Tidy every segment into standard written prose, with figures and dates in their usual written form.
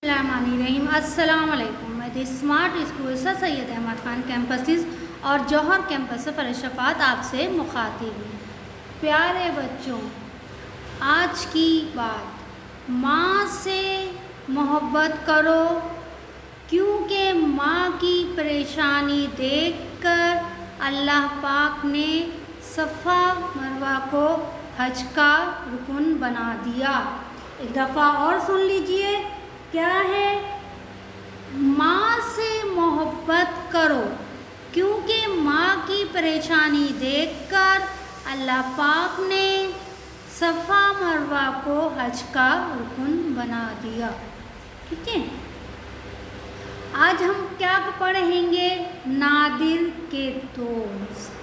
रहीम अस्सलाम वालेकुम। मैं the smart school sir Syed Ahmed Khan campuses और जौहर कैंपस से फरशफात आपसे मुखातिब हूँ। प्यारे बच्चों, आज की बात, माँ से मोहब्बत करो क्योंकि माँ की परेशानी देखकर अल्लाह पाक ने सफ़ा मरवा को हज का रुकन बना दिया। एक दफ़ा और सुन लीजिए, क्या है? माँ से मोहब्बत करो क्योंकि माँ की परेशानी देखकर अल्लाह पाक ने सफ़ा मरवा को हज का रुकन बना दिया। ठीक है, आज हम क्या पढ़ेंगे? नादिर के दोस्त।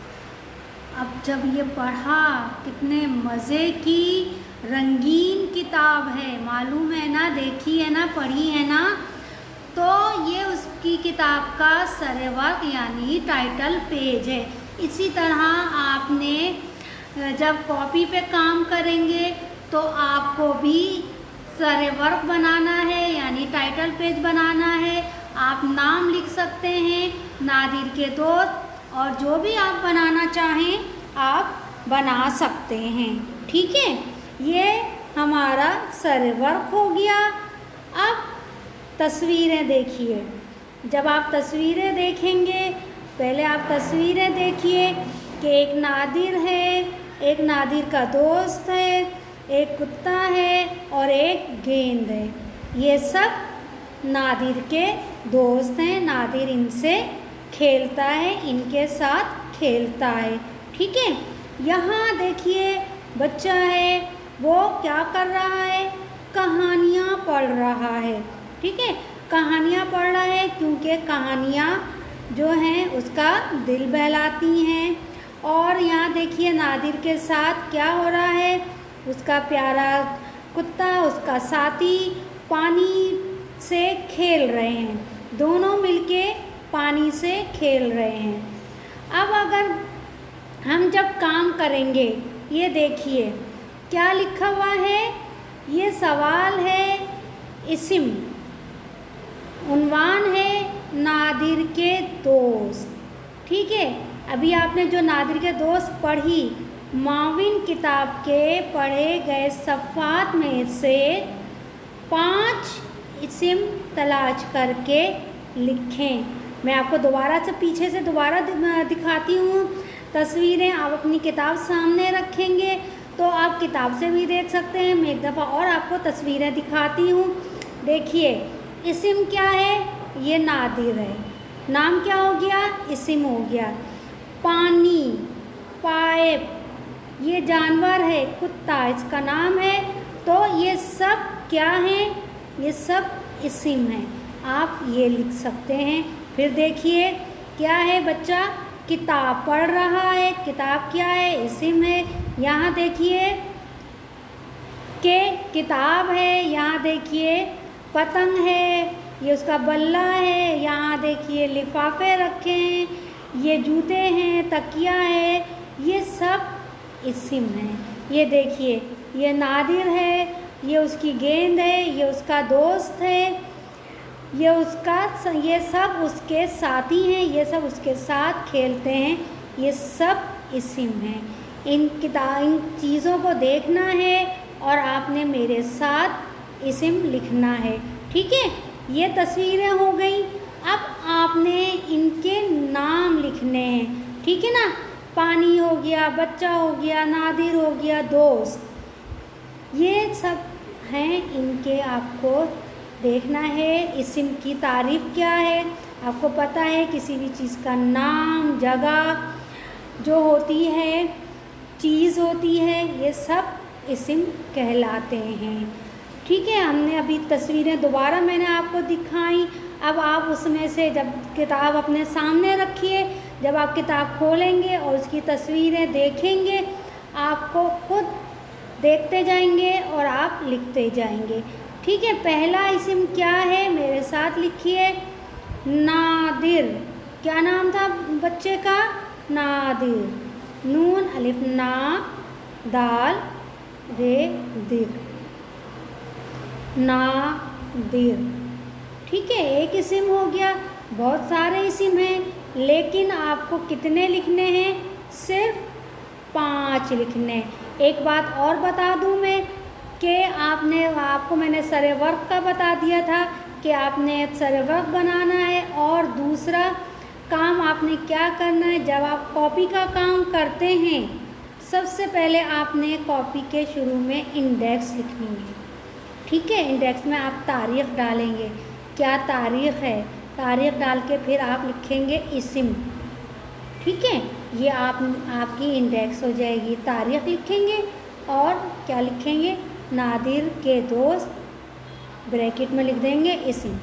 अब जब ये पढ़ा, कितने मज़े की रंगीन किताब है, मालूम है ना, देखी है ना, पढ़ी है ना। तो ये उसकी किताब का सरवर्क यानी टाइटल पेज है। इसी तरह आपने जब कॉपी पे काम करेंगे तो आपको भी सरवर्क बनाना है यानी टाइटल पेज बनाना है। आप नाम लिख सकते हैं, नादिर के दोस्त, और जो भी आप बनाना चाहें आप बना सकते हैं। ठीक है, ये हमारा सरवर्क हो गया। अब तस्वीरें देखिए। जब आप तस्वीरें देखेंगे, पहले आप तस्वीरें देखिए कि एक नादिर है, एक नादिर का दोस्त है, एक कुत्ता है और एक गेंद है। ये सब नादिर के दोस्त हैं। नादिर इनसे खेलता है, इनके साथ खेलता है। ठीक है, यहाँ देखिए बच्चा है, वो क्या कर रहा है? कहानियाँ पढ़ रहा है। ठीक है, कहानियाँ पढ़ रहा है क्योंकि कहानियाँ जो हैं उसका दिल बहलाती हैं। और यहाँ देखिए नादिर के साथ क्या हो रहा है? उसका प्यारा कुत्ता, उसका साथी पानी से खेल रहे हैं, दोनों मिलके पानी से खेल रहे हैं। अब अगर हम जब काम करेंगे, ये देखिए क्या लिखा हुआ है? ये सवाल है, इस्म, उन्वान है नादिर के दोस्त। ठीक है, अभी आपने जो नादिर के दोस्त पढ़ी, माविन किताब के पढ़े गए सफ़ात में से 5 इस्म तलाश करके लिखें। मैं आपको दोबारा से पीछे से दोबारा दिखाती हूँ। तस्वीरें आप अपनी किताब सामने रखेंगे तो आप किताब से भी देख सकते हैं। मैं एक दफ़ा और आपको तस्वीरें दिखाती हूँ। देखिए, इस्म क्या है? ये नादिर है। नाम क्या हो गया? इस्म हो गया। पानी, पाइप, ये जानवर है, कुत्ता, इसका नाम है। तो ये सब क्या हैं? ये सब इस्म हैं। आप ये लिख सकते हैं। फिर देखिए क्या है? बच्चा किताब पढ़ रहा है। किताब क्या है? इस्म है। यहाँ देखिए कि किताब है, यहाँ देखिए पतंग है, ये उसका बल्ला है, यहाँ देखिए लिफाफे रखे हैं, ये जूते हैं, तकिया है, ये सब इस्म हैं। ये देखिए ये नादिर है, ये उसकी गेंद है, ये उसका दोस्त है, ये सब उसके साथी हैं, ये सब उसके साथ खेलते हैं, ये सब इस्म हैं। इन चीज़ों को देखना है और आपने मेरे साथ इस्म लिखना है। ठीक है, ये तस्वीरें हो गई। अब आपने इनके नाम लिखने हैं। ठीक है ना? पानी हो गया, बच्चा हो गया, नादिर हो गया, दोस्त, ये सब हैं। इनके आपको देखना है। इस्म की तारीफ़ क्या है? आपको पता है किसी भी चीज़ का नाम, जगह जो होती है, चीज़ होती है, ये सब इस्म कहलाते हैं। ठीक है, हमने अभी तस्वीरें दोबारा मैंने आपको दिखाई। अब आप उसमें से जब किताब अपने सामने रखिए, जब आप किताब खोलेंगे और उसकी तस्वीरें देखेंगे, आपको खुद देखते जाएंगे और आप लिखते जाएंगे। ठीक है, पहला इस्म क्या है? मेरे साथ लिखिए, नादिर। क्या नाम था बच्चे का? नादिर। नून अलिफ ना दाल रे दिर, नादिर। ठीक है, एक इस्म हो गया। बहुत सारे इस्म हैं, लेकिन आपको कितने लिखने हैं? सिर्फ 5 लिखने हैं। एक बात और बता दूं मैं कि आपको मैंने सरे वर्क का बता दिया था कि आपने सरे वर्क बनाना है। और दूसरा काम आपने क्या करना है, जब आप कॉपी का काम करते हैं सबसे पहले आपने कॉपी के शुरू में इंडेक्स लिखनी है। ठीक है, इंडेक्स में आप तारीख़ डालेंगे, क्या तारीख़ है, तारीख़ डाल के फिर आप लिखेंगे इस्म। ठीक है, ये आपकी इंडेक्स हो जाएगी। तारीख़ लिखेंगे और क्या लिखेंगे? नादिर के दोस्त, ब्रैकेट में लिख देंगे इस्म।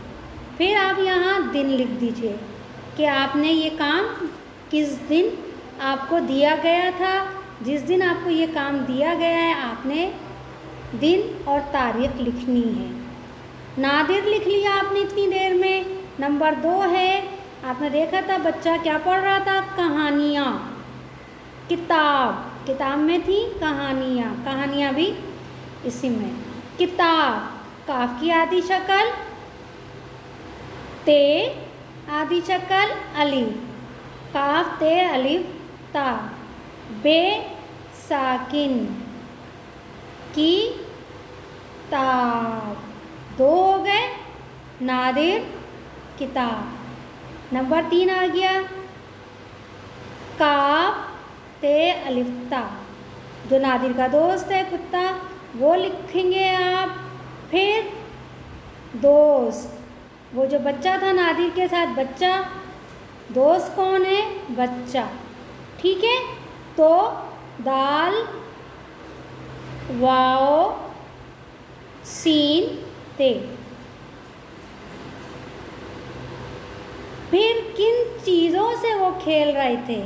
फिर आप यहाँ दिन लिख दीजिए कि आपने ये काम किस दिन आपको दिया गया था। जिस दिन आपको ये काम दिया गया है आपने दिन और तारीख़ लिखनी है। नादिर लिख लिया आपने इतनी देर में। नंबर 2 है, आपने देखा था बच्चा क्या पढ़ रहा था? कहानियाँ। किताब में थी कहानियाँ भी इसी में। किताब, काफ की आधी शक्ल, ते आधी शक्ल अलिफ, काफ ते अलिफ ता, बे साकिन की ताब। 2 हो गए, नादिर किताब। नंबर 3 आ गया, काफ ते अलिफ ता, जो नादिर का दोस्त है कुत्ता वो लिखेंगे आप। फिर दोस्त, वो जो बच्चा था नादिर के साथ, बच्चा, दोस्त कौन है? बच्चा। ठीक है, तो दाल वाओ सीन ते। फिर किन चीज़ों से वो खेल रहे थे?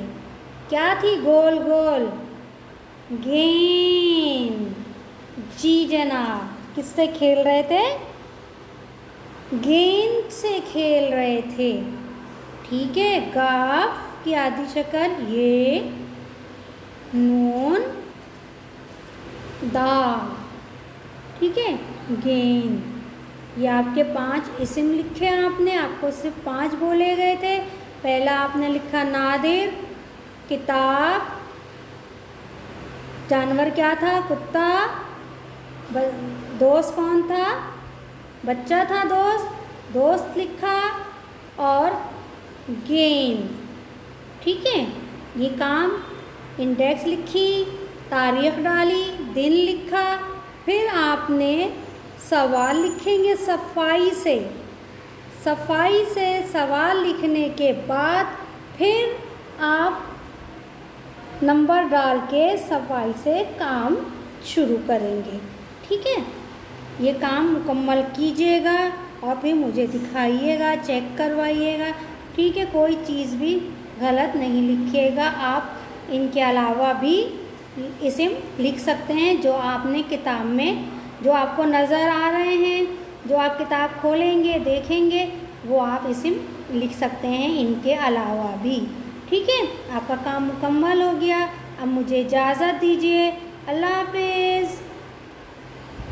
क्या थी? गोल गोल गेंद। जी जनाब, किससे खेल रहे थे? गेंद से खेल रहे थे। ठीक है, गाफ की आधी शक्ल ये, नून दा। ठीक है, गेंद। ये आपके 5 इस्म लिखे आपने, आपको सिर्फ 5 बोले गए थे। पहला आपने लिखा नादिर, किताब, जानवर क्या था? कुत्ता, दोस्त कौन था? बच्चा था दोस्त लिखा, और गेंद। ठीक है, ये काम इंडेक्स लिखी, तारीख़ डाली, दिन लिखा। फिर आपने सवाल लिखेंगे सफाई से सवाल लिखने के बाद फिर आप नंबर डाल के सफाई से काम शुरू करेंगे। ठीक है, ये काम मुकम्मल कीजिएगा और फिर मुझे दिखाइएगा, चेक करवाइएगा। ठीक है, कोई चीज़ भी गलत नहीं लिखिएगा। आप इनके अलावा भी इस्म लिख सकते हैं जो आपने किताब में, जो आपको नज़र आ रहे हैं, जो आप किताब खोलेंगे देखेंगे, वो आप इस्म लिख सकते हैं इनके अलावा भी। ठीक है, आपका काम मुकम्मल हो गया। अब मुझे इजाज़त दीजिए। अल्लाह हाफ़िज़।